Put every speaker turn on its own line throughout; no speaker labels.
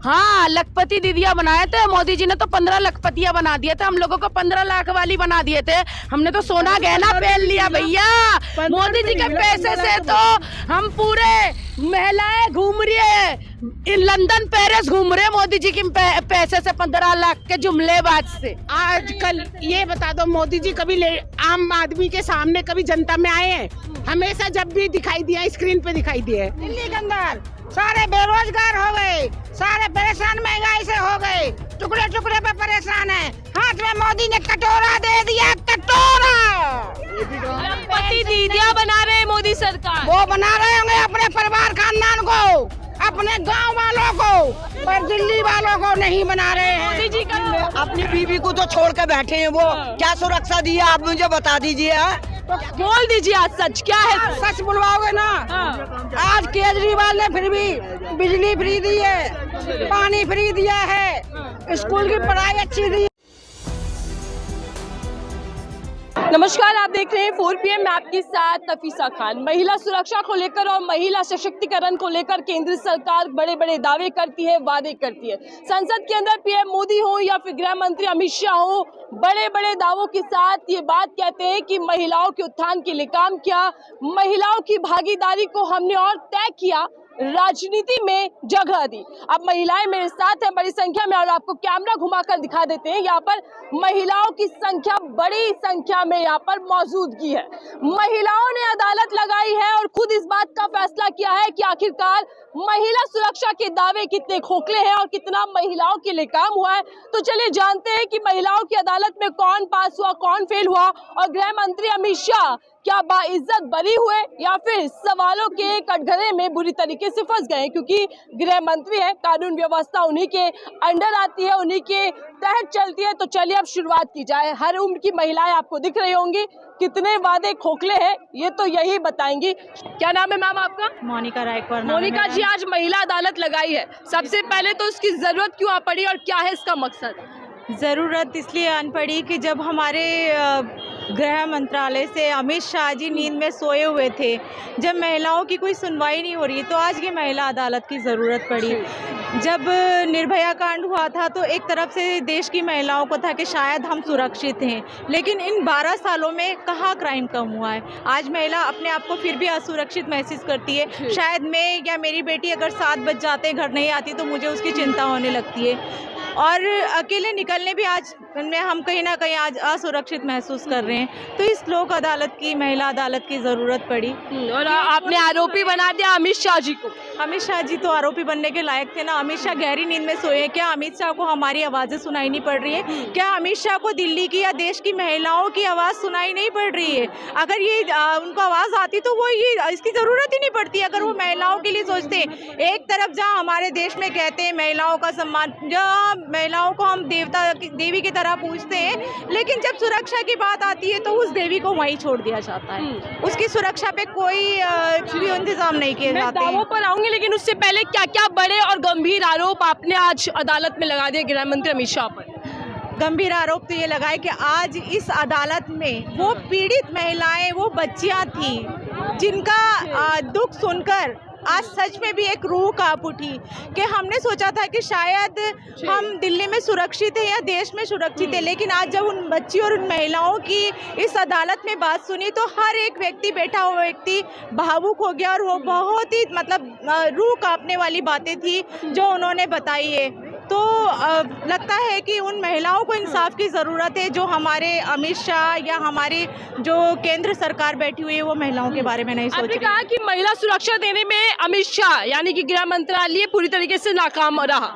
हाँ, लखपति दीदिया बनाए थे मोदी जी ने, तो 15 लखपतियां बना दिए थे। हम लोगों को 15 लाख वाली बना दिए थे। हमने तो सोना गहना पहन लिया भैया। मोदी जी के पैसे से तो हम पूरे महिलाएं घूम रही है, लंदन पेरिस घूम रहे मोदी जी के पैसे से, 15 लाख के जुमलेबाज से।
आजकल ये बता दो, मोदी जी कभी आम आदमी के सामने कभी जनता में आए हैं? हमेशा जब भी दिखाई दिया स्क्रीन पे दिखाई दिए। दिल्ली के अंदर सारे बेरोजगार हो गए, सारे परेशान महंगाई से हो गए, टुकड़े टुकड़े पे परेशान है। हाथ में मोदी ने कटोरा दे दिया, कटोरा।
लखपति दीदिया बना रहे हैं मोदी सरकार।
वो बना रहे होंगे अपने परिवार खानदान को, अपने गांव वालों को, पर दिल्ली वालों को नहीं बना रहे हैं।
मोदी जी का
अपनी बीवी को तो छोड़ के बैठे हैं, वो क्या सुरक्षा दी है आप मुझे बता दीजिए।
तो बोल दीजिए आज सच क्या है।
सच बुलवाओगे ना। आज केजरीवाल ने फिर भी बिजली फ्री दी है, पानी फ्री दिया है, स्कूल की पढ़ाई अच्छी दी।
नमस्कार, आप देख रहे हैं 4 PM। मैं आपके साथ नफीसा खान। महिला सुरक्षा को लेकर और महिला सशक्तिकरण को लेकर केंद्र सरकार बड़े बड़े दावे करती है, वादे करती है। संसद के अंदर PM मोदी हो या फिर गृह मंत्री अमित शाह हो, बड़े बड़े दावों के साथ ये बात कहते हैं कि महिलाओं के उत्थान के लिए काम किया, महिलाओं की भागीदारी को हमने और तय किया, राजनीति में जगह दी। अब महिलाएं मेरे साथ हैं बड़ी संख्या में और आपको कैमरा घुमाकर दिखा देते हैं। यहाँ पर महिलाओं की संख्या बड़ी संख्या में यहाँ पर मौजूदगी है। महिलाओं ने अदालत लगाई है और खुद इस बात का फैसला किया है कि आखिरकार महिला सुरक्षा के दावे कितने खोखले हैं और कितना महिलाओं के लिए काम हुआ है। तो चलिए जानते हैं कि महिलाओं की अदालत में कौन पास हुआ, कौन फेल हुआ और गृह मंत्री अमित शाह क्या बाइज्जत बरी हुए या फिर सवालों के कटघरे में बुरी तरीके से फंस गए, क्योंकि गृह मंत्री है, कानून व्यवस्था उन्हीं के अंडर आती है, उन्हीं के तहत चलती है। तो चलिए अब शुरुआत की जाए। हर उम्र की महिलाएं आपको दिख रही होंगी, कितने वादे खोखले हैं ये तो यही बताएंगी। क्या नाम है मैम आपका?
मोनिका रायकवार।
मोनिका जी, आज महिला अदालत लगाई है, सबसे पहले तो उसकी जरूरत क्यों आ पड़ी और क्या है इसका मकसद?
ज़रूरत इसलिए आन पड़ी कि जब हमारे गृह मंत्रालय से अमित शाह जी नींद में सोए हुए थे, जब महिलाओं की कोई सुनवाई नहीं हो रही, तो आज ये महिला अदालत की ज़रूरत पड़ी। जब निर्भया कांड हुआ था तो एक तरफ से देश की महिलाओं को था कि शायद हम सुरक्षित हैं, लेकिन इन 12 सालों में कहाँ क्राइम कम हुआ है। आज महिला अपने आप को फिर भी असुरक्षित महसूस करती है। शायद मैं या मेरी बेटी अगर 7 बज जाते घर नहीं आती तो मुझे उसकी चिंता होने लगती है, और अकेले निकलने भी आज में हम कहीं ना कहीं आज असुरक्षित महसूस कर रहे हैं। तो इस लोक अदालत की, महिला अदालत की ज़रूरत पड़ी।
और आपने आरोपी बना दिया अमित शाह जी को।
अमित शाह जी तो आरोपी बनने के लायक थे ना। अमित शाह गहरी नींद में सोए हैं। क्या अमित शाह को हमारी आवाज़ें सुनाई नहीं पड़ रही है? क्या अमित शाह को दिल्ली की या देश की महिलाओं की आवाज़ सुनाई नहीं पड़ रही है? अगर ये उनको आवाज़ आती तो वो ये इसकी ज़रूरत ही नहीं पड़ती अगर वो महिलाओं के लिए सोचते। एक तरफ जहाँ हमारे देश में कहते हैं महिलाओं का सम्मान, जहाँ महिलाओं को हम देवी की तरह पूछते हैं, लेकिन जब सुरक्षा की बात आती है तो उस देवी को वहीं छोड़ दिया जाता है। उसकी सुरक्षा पे कोई भी इंतजाम नहीं किए जाते।
दावों पर आऊंगी, लेकिन उससे पहले क्या क्या बड़े और गंभीर आरोप आपने आज अदालत में लगा दिए गृह मंत्री अमित शाह पर?
गंभीर आरोप तो ये लगाए कि आज इस अदालत में वो पीड़ित महिलाएं, वो बच्चियां थी जिनका दुख सुनकर आज सच में भी एक रूह कांप उठी कि हमने सोचा था कि शायद हम दिल्ली में सुरक्षित हैं या देश में सुरक्षित है, लेकिन आज जब उन बच्ची और उन महिलाओं की इस अदालत में बात सुनी तो हर एक व्यक्ति, बैठा हुआ व्यक्ति भावुक हो गया। और वो बहुत ही रूह कांपने वाली बातें थी जो उन्होंने बताई है। तो लगता है कि उन महिलाओं को इंसाफ की ज़रूरत है जो हमारे अमित शाह या हमारी जो केंद्र सरकार बैठी हुई है वो महिलाओं के बारे में नहीं सोच रही।
आपने कहा कि महिला सुरक्षा देने में अमित शाह यानी कि गृह मंत्रालय पूरी तरीके से नाकाम रहा।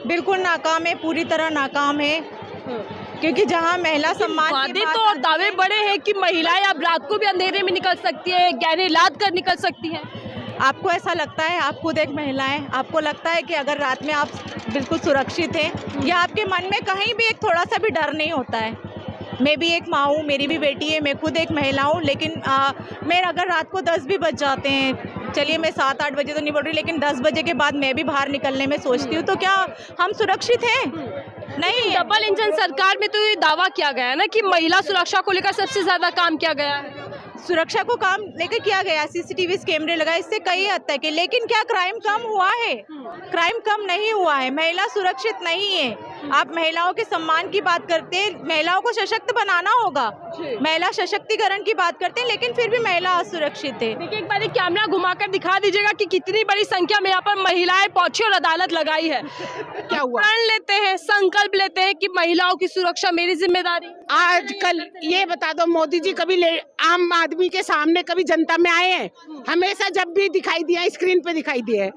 बिल्कुल नाकाम है, पूरी तरह नाकाम है, क्योंकि जहां महिला सम्मान
वादे तो और दावे बड़े हैं कि महिलाएं अब रात को भी अंधेरे में निकल सकती है, गहने लाद कर निकल सकती हैं।
आपको ऐसा लगता है? आप खुद एक महिला है, आपको लगता है कि अगर रात में आप बिल्कुल सुरक्षित हैं या आपके मन में कहीं भी एक थोड़ा सा भी डर नहीं होता है? मैं भी एक माँ हूँ, मेरी भी बेटी है, मैं खुद एक महिला हूँ, लेकिन मैं अगर रात को 10 भी बज जाते हैं, चलिए मैं 7-8 बजे तो नहीं बोल रही, लेकिन 10 बजे के बाद मैं भी बाहर निकलने में सोचती हूँ, तो क्या हम सुरक्षित हैं? नहीं।
डबल इंजन सरकार में तो ये दावा किया गया है ना कि महिला सुरक्षा को लेकर सबसे ज्यादा काम किया गया है।
सुरक्षा को काम लेकर किया गया, सीसीटीवी कैमरे लगाए, इससे कई हद तक है, लेकिन क्या क्राइम कम हुआ है? क्राइम कम नहीं हुआ है। महिला सुरक्षित नहीं है। आप महिलाओं के सम्मान की बात करते हैं, महिलाओं को सशक्त बनाना होगा, महिला सशक्तिकरण की बात करते हैं, लेकिन फिर भी महिला असुरक्षित है।
देखिए, एक बार कैमरा घुमाकर दिखा दीजिएगा कि कितनी बड़ी संख्या में यहाँ पर महिलाएं पहुंची और अदालत लगाई है।
क्या हुआ?
प्रण लेते हैं, संकल्प लेते हैं कि महिलाओं की सुरक्षा मेरी जिम्मेदारी।
आजकल ये बता दो, मोदी जी कभी आम आदमी के सामने कभी जनता में आए हैं? हमेशा जब भी दिखाई दिया स्क्रीन पे दिखाई दिए,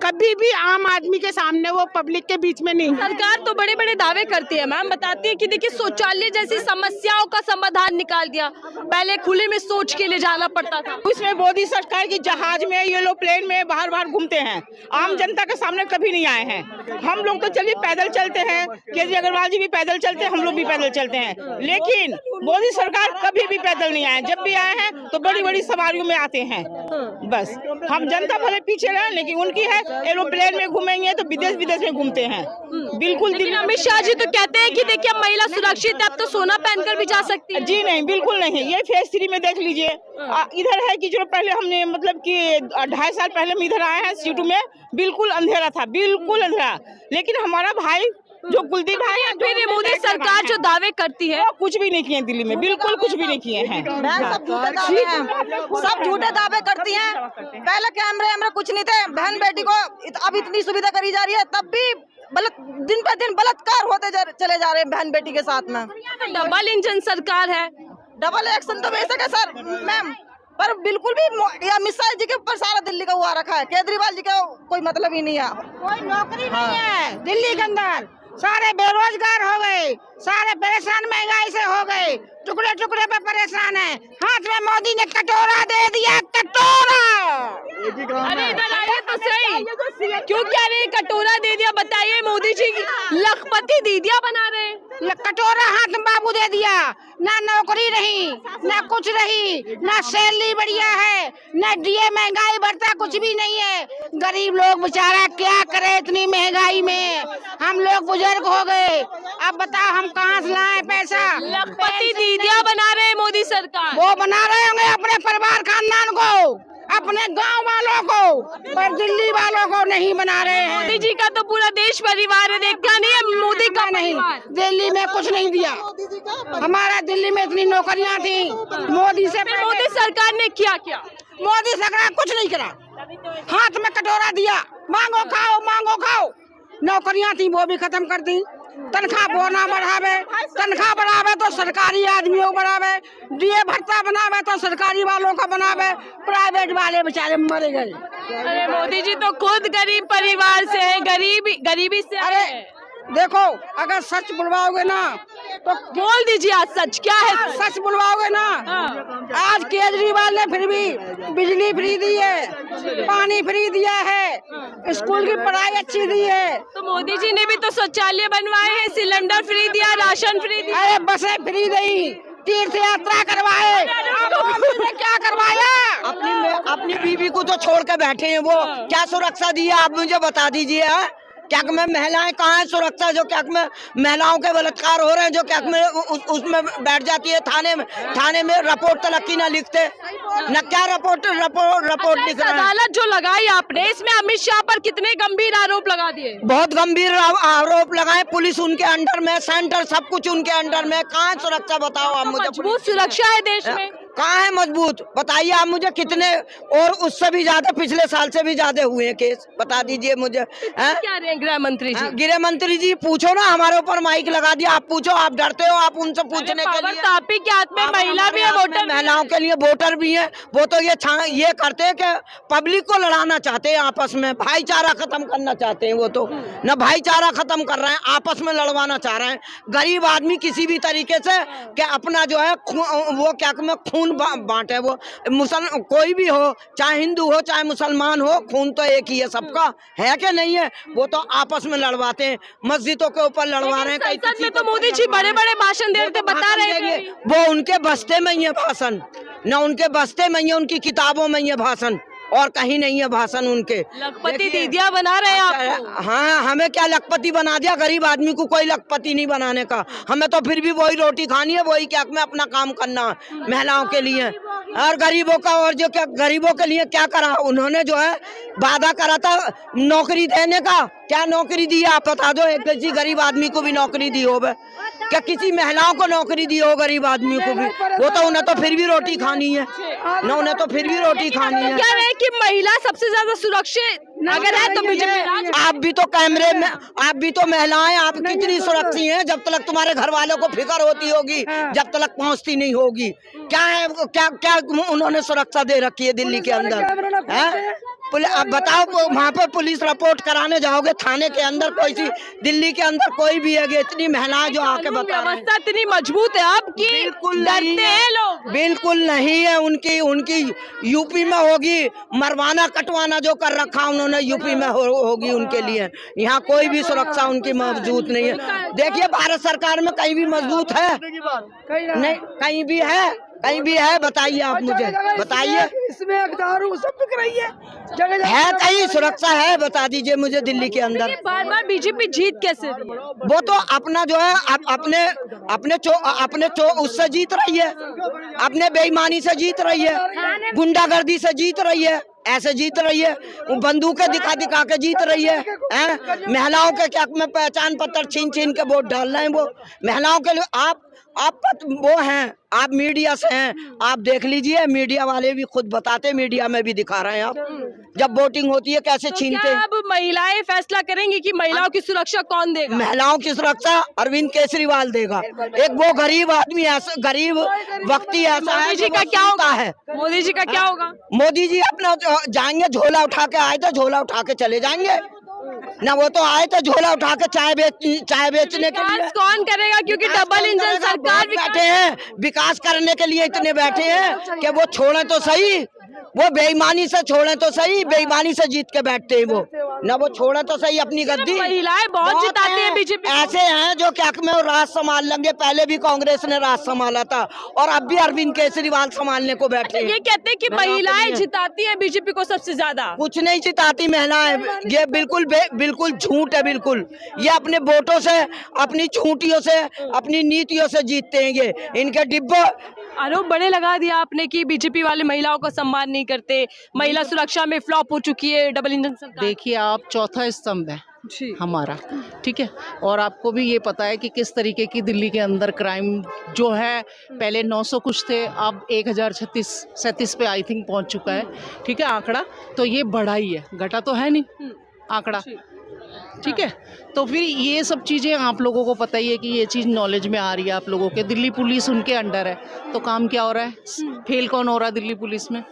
कभी भी आम आदमी के सामने वो पब्लिक के बीच में नहीं।
सरकार तो बड़े बड़े दावे करती है मैम, बताती है कि देखिए शौचालय जैसी समस्याओं का समाधान निकाल दिया, पहले खुले में सोच के ले जाना पड़ता था।
उसमें मोदी सरकार की जहाज में, ये लोग प्लेन में बाहर बाहर घूमते हैं, आम जनता के सामने कभी नहीं आए हैं। हम लोग तो चलिए पैदल चलते हैं, केजरीवाल अग्रवाल जी भी पैदल चलते हैं, हम लोग भी पैदल चलते हैं, लेकिन मोदी सरकार कभी भी पैदल नहीं आए। जब भी आए हैं तो बड़ी बड़ी सवारियों में आते हैं। बस हम जनता भले पीछे रहे, लेकिन उनकी है एरोप्लेन में घूमेंगे तो विदेश विदेश में घूमते हैं। बिल्कुल।
लेकिन अमित शाह जी तो कहते हैं कि देखिए महिला सुरक्षित है, अब तो सोना पहनकर भी जा सकती है।
जी नहीं, बिल्कुल नहीं। ये फेज 3 में देख लीजिए, इधर है कि जो पहले हमने मतलब कि 2.5 साल पहले हम इधर आए हैं सीटू में, बिल्कुल अंधेरा था, बिल्कुल अंधेरा। लेकिन हमारा भाई जो कुलदीप भाई है,
फिर मोदी सरकार जो दावे करती है,
वो कुछ भी नहीं किए दिल्ली में, बिल्कुल कुछ भी नहीं किए हैं।
सब झूठे दावे हैं, सब झूठे दावे करती हैं। पहले कैमरे कुछ नहीं थे, बहन बेटी को अब इतनी सुविधा करी जा रही है, तब भी दिन पर दिन बलात्कार होते चले जा रहे हैं बहन बेटी के साथ में।
डबल इंजन सरकार है,
डबल एक्शन तो बेशक है सर मैम, पर बिल्कुल भी अमित शाह जी के ऊपर सारा दिल्ली का हुआ रखा है, केजरीवाल जी का कोई मतलब ही नहीं है।
कोई नौकरी नहीं है दिल्ली के अंदर, सारे बेरोजगार हो गए, सारे परेशान महंगाई से हो गए, टुकड़े टुकड़े पे परेशान है। हाथ में मोदी ने कटोरा दे दिया, कटोरा।
अरे इधर आइए तो सही, क्यों कह रहे हैं कटोरा दे दिया? बताइए, मोदी जी लखपति दीदिया बना रहे हैं।
कटोरा हाथ में बाबू दे दिया, ना नौकरी रही, ना कुछ रही, ना सैलरी बढ़िया है, ना डीए, महंगाई बढ़ता कुछ भी नहीं है। गरीब लोग बेचारा क्या करे इतनी महंगाई में, हम लोग बुजुर्ग हो गए, अब बताओ हम कहाँ से लाएं पैसा?
लखपति दीदिया बना रहे हैं मोदी सरकार।
वो बना रहे होंगे अपने परिवार खानदान को, अपने गांव वालों को, पर दिल्ली वालों को नहीं बना रहे हैं।
मोदी जी का तो पूरा देश परिवार है, देखा नहीं है मोदी का
नहीं,
परिवार।
दिल्ली में कुछ नहीं दिया, हमारा दिल्ली में इतनी नौकरियां थी मोदी से।
फिर मोदी सरकार ने क्या किया?
मोदी सरकार कुछ नहीं करा, हाथ में कटोरा दिया, मांगो खाओ, मांगो खाओ। नौकरियां थी वो भी खत्म कर दी, तनख्वाह बोना बढ़ावे, तनख्वाह बढ़ावे तो सरकारी आदमियों को बढ़ावे, डीए भत्ता बनावे तो सरकारी वालों का बनावे, प्राइवेट वाले बेचारे मरे गए।
अरे मोदी जी तो खुद गरीब परिवार से है, गरीबी से।
अरे देखो, अगर सच बुलवाओगे ना तो
बोल दीजिए, आज सच क्या है?
सच बुलवाओगे ना, आज केजरीवाल ने फिर भी बिजली फ्री दी है, पानी फ्री दिया है, स्कूल की पढ़ाई अच्छी दी है।
तो मोदी जी ने भी तो शौचालय बनवाए हैं, सिलेंडर फ्री दिया, राशन फ्री दिया।
अरे बसें फ्री दी, तीर्थ यात्रा करवाए, ने क्या करवाया?
अपनी बीवी को तो छोड़ के बैठे हैं, वो क्या सुरक्षा दी है आप मुझे बता दीजिए। क्या में महिलाएं कहाँ है सुरक्षा? जो क्या में महिलाओं के बलात्कार हो रहे हैं, जो क्या में उसमें बैठ जाती है थाने में रिपोर्ट तलक ना लिखते, न क्या रिपोर्ट लिख रहे हैं।
अदालत जो लगाई आपने, इसमें अमित शाह पर कितने गंभीर आरोप लगा दिए?
बहुत गंभीर आरोप लगाए, पुलिस उनके अंडर में, सेंटर सब कुछ उनके अंडर में, कहाँ है सुरक्षा बताओ आप मुझे?
मजबूत सुरक्षा है देश में,
कहाँ है मजबूत? बताइए आप मुझे, कितने और उससे भी ज्यादा पिछले साल से भी ज्यादा हुए हैं केस, बता दीजिए मुझे।
क्या रहे गृह मंत्री जी?
गृह मंत्री जी पूछो ना, हमारे ऊपर माइक लगा दिया, आप पूछो, आप डरते हो आप उनसे पूछने के लिए?
आप ही के हाथ में महिला भी है, वोटर,
महिलाओं के लिए वोटर भी है। वो तो ये करते हैं कि पब्लिक को लड़ाना चाहते हैं, आपस में भाईचारा खत्म करना चाहते हैं। वो तो न भाईचारा खत्म कर रहे हैं, आपस में लड़वाना चाह रहे हैं। गरीब आदमी किसी भी तरीके से क्या अपना जो है वो क्या खून बांटे, वो कोई भी हो, चाहे हिंदू हो चाहे मुसलमान हो, खून तो एक ही है सबका, है कि नहीं है? वो तो आपस में लड़वाते हैं, मस्जिदों के ऊपर लड़वा रहे हैं।
संसद में तो मोदी जी बड़े बड़े भाषण दे रहे थे, बता रहे थे
वो उनके बस्ते में ही है भाषण, न उनके बस्ते में ही है, उनकी किताबों में ही है भाषण, और कहीं नहीं है भाषण उनके।
लखपति दीदिया बना रहे हैं आपको।
हाँ, हमें क्या लखपति बना दिया? गरीब आदमी को कोई लखपति नहीं बनाने का, हमें तो फिर भी वही रोटी खानी है, वही क्या में अपना काम करना महिलाओं के लिए। और गरीबों का, और जो क्या गरीबों के लिए क्या करा उन्होंने, जो है वादा करा था नौकरी देने का, क्या नौकरी दी है आप बता दो। एक किसी गरीब आदमी को भी नौकरी दी हो, क्या किसी महिलाओं को नौकरी दी हो गरीब आदमी को भी? वो तो उन्हें तो फिर भी रोटी खानी है ना, उन्हें तो फिर भी रोटी खानी है।
क्या है कि महिला सबसे ज्यादा सुरक्षित अगर है तो बीजेपी।
आप भी तो कैमरे में, आप भी तो महिलाएं, आप कितनी सुरक्षित हैं जब तक तुम्हारे घर वालों को फिक्र होती होगी, जब तक पहुंचती नहीं होगी। क्या है, क्या उन्होंने सुरक्षा दे रखी है दिल्ली के अंदर है? अब बताओ, वहाँ पे पुलिस रिपोर्ट कराने जाओगे थाने के अंदर, कोई सी दिल्ली के अंदर कोई भी है इतनी महिलाएं जो आके बता रही हैं।
व्यवस्था इतनी मजबूत है अब कि
बिल्कुल
डरते हैं लोग।
बिल्कुल नहीं है। उनकी यूपी में होगी, मरवाना कटवाना जो कर रखा उन्होंने यूपी में होगी उनके लिए। यहाँ कोई भी सुरक्षा उनकी मजबूत नहीं है। देखिए भारत सरकार में कहीं भी मजबूत है नहीं, कहीं भी है, कहीं भी है? बताइए आप मुझे, बताइए।
इसमें दारू सब बिक रही है, जगह
है कहीं सुरक्षा है? बता दीजिए मुझे दिल्ली के अंदर।
बार बार बीजेपी जीत कैसे रही है?
वो तो अपना जो है अपने उससे जीत रही है, अपने बेईमानी से जीत रही है, गुंडागर्दी से जीत रही है, ऐसे जीत रही है, वो बंदूकें दिखा दिखा के जीत रही है। महिलाओं के क्या में पहचान पत्र छीन छीन के वोट डाल रहे हैं वो महिलाओं के लिए। आप वो हैं, आप मीडिया से हैं, आप देख लीजिए, मीडिया वाले भी खुद बताते, मीडिया में भी दिखा रहे हैं। आप जब वोटिंग होती है कैसे छीनते हैं।
अब महिलाएं फैसला करेंगी कि महिलाओं की सुरक्षा कौन देगा?
महिलाओं की सुरक्षा अरविंद केजरीवाल देगा। एक वो गरीब आदमी, ऐसा गरीब व्यक्ति ऐसा है।
मोदी जी का क्या होगा? मोदी जी का क्या होगा?
मोदी जी अपना जाएंगे, झोला उठा के आए थे, झोला उठा के चले जाएंगे ना। वो तो आए थे झोला उठा के चाय बेचने के लिए।
कौन करेगा? क्योंकि डबल इंजन सरकार
बैठे हैं, विकास करने के लिए इतने बैठे हैं कि वो छोड़े तो सही, वो बेईमानी से छोड़े तो सही, बेईमानी से जीत के बैठते हैं वो ना, वो छोड़े तो सही अपनी गद्दी।
महिलाएं बहुत जिताती है बीजेपी।
ऐसे हैं जो क्या में राज संभाल लेंगे। पहले भी कांग्रेस ने राज संभाला था और अब भी अरविंद केजरीवाल संभालने को बैठे।
ये कहते हैं कि महिलाएं जिताती है बीजेपी को सबसे ज्यादा।
कुछ नहीं जिताती महिलाएं, ये बिल्कुल झूठ है। बिल्कुल ये अपने वोटों से, अपनी झूठियों से, अपनी नीतियों से जीतते हैं। ये इनके डिब्बों
आरोप बड़े लगा दिया आपने कि बीजेपी वाले महिलाओं का सम्मान नहीं करते, महिला सुरक्षा में फ्लॉप हो चुकी है डबल इंजन सरकार।
देखिए आप चौथा स्तंभ है हमारा, ठीक है, और आपको भी ये पता है कि किस तरीके की दिल्ली के अंदर क्राइम जो है, पहले 900 कुछ थे, अब 1037 पे आई थिंक पहुंच चुका है, ठीक है आंकड़ा। तो ये बढ़ा ही है, घटा तो है नहीं आंकड़ा, ठीक है। तो फिर ये सब चीज़ें आप लोगों को पता ही है कि ये चीज़ नॉलेज में आ रही है आप लोगों के। दिल्ली पुलिस उनके अंडर है, तो काम क्या हो रहा है, फेल कौन हो रहा है दिल्ली पुलिस में?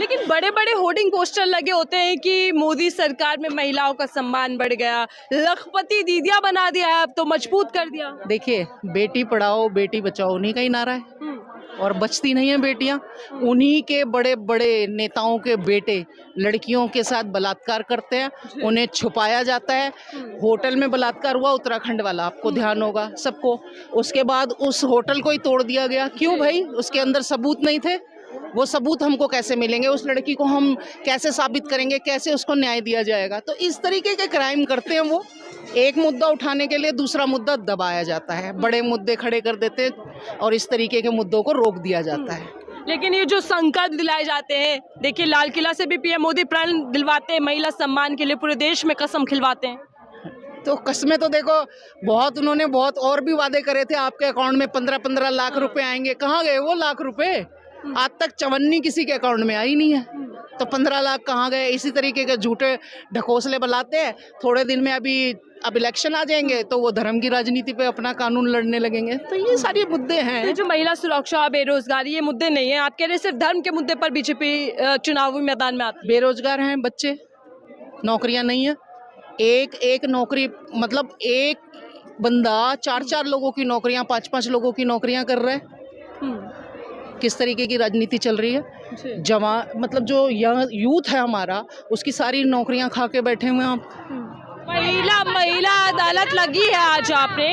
लेकिन बड़े बड़े होर्डिंग पोस्टर लगे होते हैं कि मोदी सरकार में महिलाओं का सम्मान बढ़ गया, लखपति दीदिया बना दिया है, अब तो मजबूत कर दिया।
देखिए बेटी पढ़ाओ बेटी बचाओ उन्हीं का ही नारा है, और बचती नहीं है बेटियां। उन्हीं के बड़े बड़े नेताओं के बेटे लड़कियों के साथ बलात्कार करते हैं, उन्हें छुपाया जाता है। होटल में बलात्कार हुआ उत्तराखंड वाला, आपको ध्यान होगा सबको। उसके बाद उस होटल को ही तोड़ दिया गया। क्यों भाई? उसके अंदर सबूत नहीं थे। वो सबूत हमको कैसे मिलेंगे? उस लड़की को हम कैसे साबित करेंगे? कैसे उसको न्याय दिया जाएगा? तो इस तरीके के क्राइम करते हैं वो। एक मुद्दा उठाने के लिए दूसरा मुद्दा दबाया जाता है, बड़े मुद्दे खड़े कर देते हैं और इस तरीके के मुद्दों को रोक दिया जाता है।
लेकिन ये जो संकल्प दिलाए जाते हैं, देखिए लाल किला से भी पीएम मोदी प्रण दिलवाते हैं, महिला सम्मान के लिए पूरे देश में कसम खिलवाते हैं।
तो कस्में तो देखो बहुत, उन्होंने बहुत और भी वादे करे थे, आपके अकाउंट में 15-15 लाख रुपए आएंगे। कहाँ गए वो लाख रुपए? आज तक चवन्नी किसी के अकाउंट में आई नहीं है, तो 15 लाख कहाँ गए? इसी तरीके के झूठे ढकोसले बनाते हैं। थोड़े दिन में अब इलेक्शन आ जाएंगे तो वो धर्म की राजनीति पे अपना कानून लड़ने लगेंगे। तो ये सारे मुद्दे हैं।
ये जो महिला सुरक्षा, बेरोजगारी, ये मुद्दे नहीं है, आप कह रहे सिर्फ धर्म के मुद्दे पर बीजेपी चुनावी मैदान में आती है।
बेरोजगार हैं बच्चे, नौकरियां नहीं है। एक नौकरी, मतलब एक बंदा 4-4 लोगों की नौकरियां, 5-5 लोगों की नौकरियां कर रहा है। किस तरीके की राजनीति चल रही है? जवान, मतलब जो यूथ है हमारा, उसकी सारी नौकरियां खा के बैठे हुए हैं आप।
महिला अदालत लगी है आज, आपने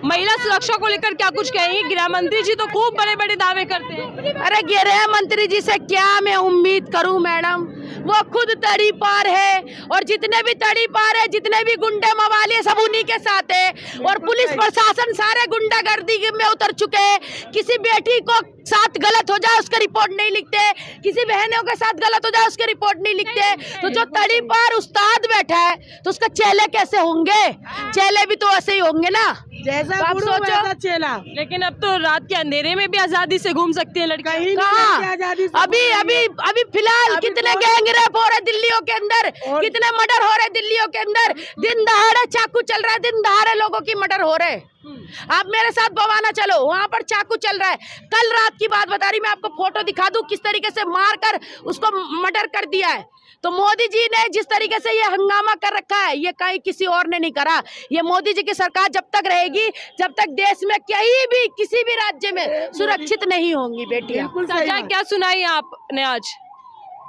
महिला सुरक्षा को लेकर क्या कुछ कहेंगे? गृह मंत्री जी तो खूब बड़े बड़े दावे करते हैं।
अरे गृह मंत्री जी से क्या मैं उम्मीद करूं मैडम, वो खुद तड़ी पार है, और जितने भी तड़ी पार है, जितने भी गुंडे मवाली सब उन्हीं के साथ है। और पुलिस प्रशासन सारे गुंडागर्दी में उतर चुके हैं। किसी बेटी को साथ गलत हो जाए उसका रिपोर्ट नहीं लिखते, किसी बहनों के साथ गलत हो जाए उसके रिपोर्ट नहीं लिखते। तो जो तड़ी पार उस्ताद बैठा है तो उसका चेले कैसे होंगे? चेले भी तो ऐसे ही होंगे ना,
जैसा
तो आप
गुरु
सोचो।
वैसा चेला।
लेकिन अब तो रात के अंधेरे में भी आजादी से घूम सकती है लड़कियां।
कहीं
कहाँ?
नहीं आजादी से
अभी अभी अभी फिलहाल
अभी
कितने
बहुत-
गैंग रेप हो रहे दिल्लियों के अंदर,
और-
कितने मर्डर हो रहे दिल्लियों के अंदर। दिन दहाड़े चाकू चल रहा है, दिन दहाड़े लोगों की मर्डर हो रहे। आप मेरे साथ बवाना चलो, वहाँ पर चाकू चल रहा है। कल रात की बात बता रही, मैं आपको फोटो दिखा दूं किस तरीके से मार कर उसको मर्डर कर दिया है। तो मोदी जी ने जिस तरीके से ये हंगामा कर रखा है, ये कहीं किसी और ने नहीं करा। ये मोदी जी की सरकार जब तक रहेगी, जब तक देश में कहीं भी किसी भी राज्य में सुरक्षित नहीं होंगी बेटियां।
बिल्कुल सही
सजा
बात।
क्या सुनाई आपने आज?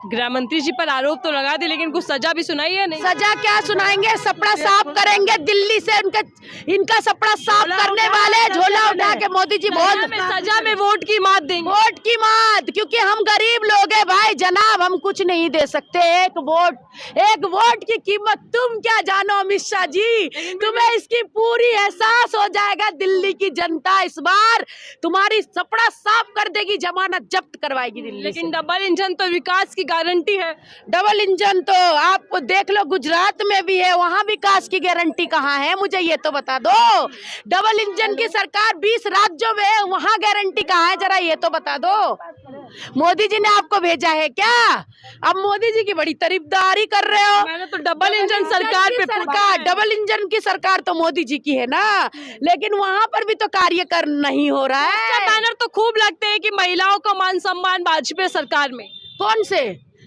गृह मंत्री जी पर आरोप तो लगा दिए, लेकिन कुछ सजा भी सुनाई है नहीं?
सजा क्या सुनाएंगे? सपड़ा साफ करेंगे दिल्ली से, इनका सपड़ा साफ करने वाले झोला उठा के मोदी जी बहुत
सजा में वोट की मात देंगे।
वोट की मात, क्योंकि हम गरीब लोग हैं भाई जनाब, हम कुछ नहीं दे सकते। एक वोट की कीमत तुम क्या जानो अमित शाह जी, तुम्हें इसकी पूरी एहसास हो जाएगा। दिल्ली की जनता इस बार तुम्हारी सपड़ा साफ कर देगी, जमानत जब्त करवाएगी दिल्ली
लेकिन
से।
डबल इंजन तो विकास की गारंटी है।
डबल इंजन तो आप देख लो, गुजरात में भी है, वहां विकास की गारंटी कहाँ है? मुझे ये तो बता दो। डबल इंजन की सरकार 20 राज्यों में है, वहां गारंटी कहाँ है? जरा ये तो बता दो। मोदी जी ने आपको भेजा है क्या? अब मोदी जी की बड़ी तारीफदारी कर रहे हो।
मैंने तो डबल इंजन सरकार पे
डबल इंजन की सरकार तो मोदी जी की है ना, लेकिन वहाँ पर भी तो कार्य कर नहीं हो रहा है।
बैनर तो खूब लगते हैं कि महिलाओं का मान सम्मान वाजपेयी सरकार में।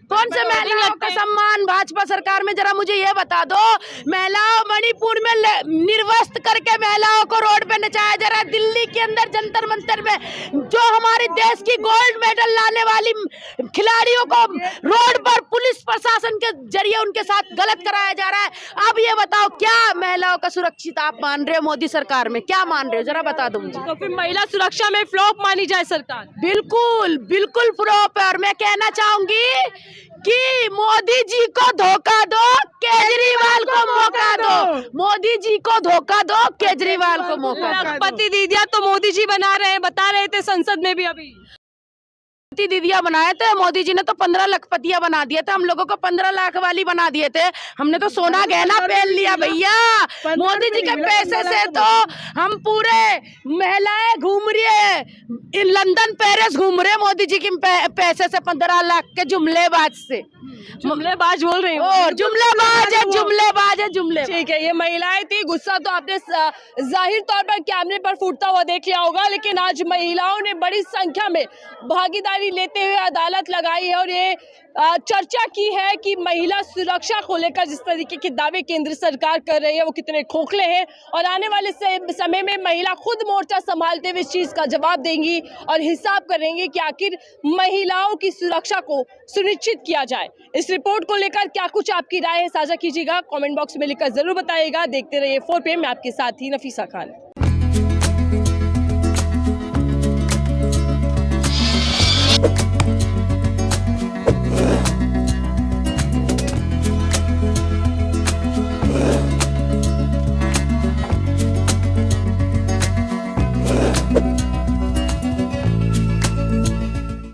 कौन से महिलाओं का सम्मान भाजपा सरकार में? जरा मुझे ये बता दो। महिलाओं मणिपुर में निर्वस्त्र करके महिलाओं को रोड पे नचाया जा रहा है। दिल्ली के अंदर जंतर मंतर में जो हमारे देश की गोल्ड मेडल लाने वाली खिलाड़ियों को रोड पर पुलिस प्रशासन के जरिए उनके साथ गलत कराया जा रहा है। अब ये बताओ, क्या महिलाओं का सुरक्षित आप मान रहे हो मोदी सरकार में? क्या मान रहे हो? जरा बता दो मुझे।
तो फिर महिला सुरक्षा में फ्लॉप मानी जाए सरकार?
बिल्कुल बिल्कुल फ्लॉप है। और मैं कहना चाहूंगी कि मोदी जी को धोखा दो, केजरीवाल को मौका दो। मोदी जी को धोखा दो, केजरीवाल को मौका दो।
लखपति दीदिया तो मोदी जी बना रहे हैं, बता रहे थे संसद में भी। अभी
दीदिया बनाए थे मोदी जी ने, तो 15 लखपतियां बना दिए थे। हम लोगों को 15 लाख वाली बना दिए थे। हमने तो सोना गहना पहन लिया भैया। मोदी जी के पैसे से तो हम पूरे महिलाएं घूम रही है, लंदन पेरिस घूम रहे मोदी जी के पैसे से। 15 लाख के जुमलेबाज से,
जुमलेबाज बोल रही हूँ।
जुमलेबाज है, जुमलेबाज है, जुमले।
ठीक है, ये महिलाएं थी। गुस्सा तो आपने जाहिर तौर पर कैमरे पर फूटता हुआ देख लिया होगा, लेकिन आज महिलाओं ने बड़ी संख्या में भागीदारी लेते हुए अदालत लगाई है और ये चर्चा की है कि महिला सुरक्षा को लेकर जिस तरीके के दावे केंद्र सरकार कर रही है वो कितने खोखले हैं, और आने वाले समय में महिला खुद मोर्चा संभालते हुए इस चीज का जवाब देंगी और हिसाब करेंगी कि आखिर महिलाओं की सुरक्षा को सुनिश्चित किया जाए। इस रिपोर्ट को लेकर क्या कुछ आपकी राय है, साझा कीजिएगा, कमेंट बॉक्स में लिखकर जरूर बताइएगा। देखते रहिए 4PM, मैं आपके साथ ही नफीसा खान।